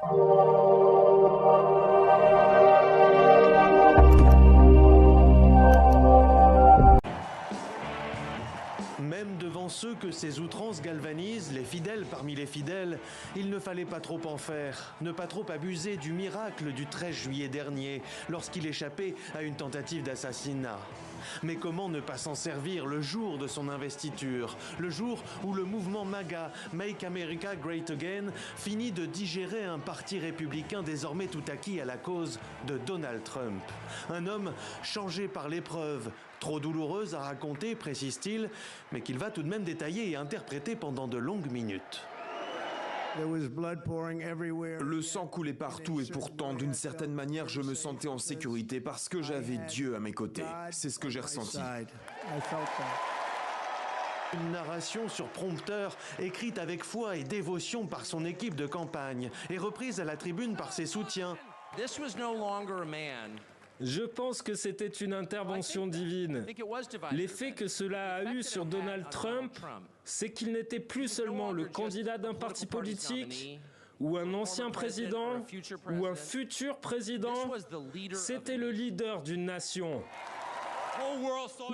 Même devant ceux que ces outrances galvanisent, les fidèles parmi les fidèles, il ne fallait pas trop en faire, ne pas trop abuser du miracle du 13 juillet dernier, lorsqu'il échappait à une tentative d'assassinat. Mais comment ne pas s'en servir le jour de son investiture, le jour où le mouvement MAGA, Make America Great Again, finit de digérer un parti républicain désormais tout acquis à la cause de Donald Trump. Un homme changé par l'épreuve, trop douloureuse à raconter, précise-t-il, mais qu'il va tout de même détailler et interpréter pendant de longues minutes. Le sang coulait partout et pourtant, d'une certaine manière, je me sentais en sécurité parce que j'avais Dieu à mes côtés. C'est ce que j'ai ressenti. Une narration sur prompteur, écrite avec foi et dévotion par son équipe de campagne et reprise à la tribune par ses soutiens. Je pense que c'était une intervention divine. L'effet que cela a eu sur Donald Trump, c'est qu'il n'était plus seulement le candidat d'un parti politique, ou un ancien président, ou un futur président, c'était le leader d'une nation.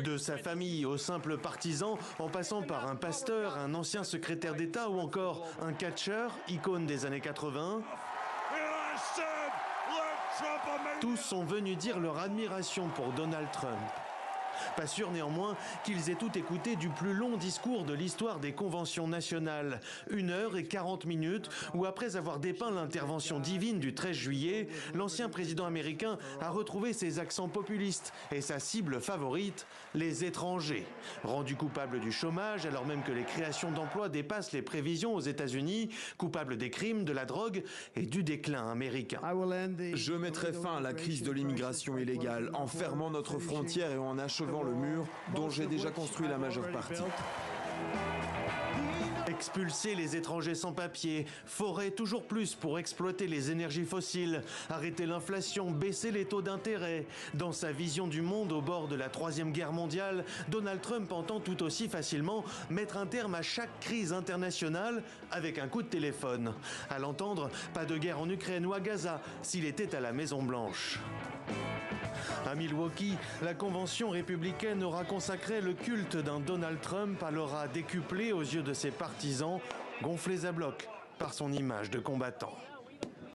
De sa famille aux simples partisans, en passant par un pasteur, un ancien secrétaire d'État ou encore un catcheur, icône des années 80, tous sont venus dire leur admiration pour Donald Trump. Pas sûr néanmoins qu'ils aient tout écouté du plus long discours de l'histoire des conventions nationales, 1h40, où après avoir dépeint l'intervention divine du 13 juillet, l'ancien président américain a retrouvé ses accents populistes et sa cible favorite, les étrangers. Rendus coupables du chômage alors même que les créations d'emplois dépassent les prévisions aux États-Unis, coupables des crimes, de la drogue et du déclin américain. Je mettrai fin à la crise de l'immigration illégale en fermant notre frontière et en achevant le mur dont j'ai déjà construit la majeure partie. Expulser les étrangers sans papier, forer toujours plus pour exploiter les énergies fossiles, arrêter l'inflation, baisser les taux d'intérêt. Dans sa vision du monde au bord de la Troisième Guerre mondiale, Donald Trump entend tout aussi facilement mettre un terme à chaque crise internationale avec un coup de téléphone. À l'entendre, pas de guerre en Ukraine ou à Gaza s'il était à la Maison-Blanche. À Milwaukee, la convention républicaine aura consacré le culte d'un Donald Trump à l'aura décuplé aux yeux de ses partisans, gonflés à bloc par son image de combattant.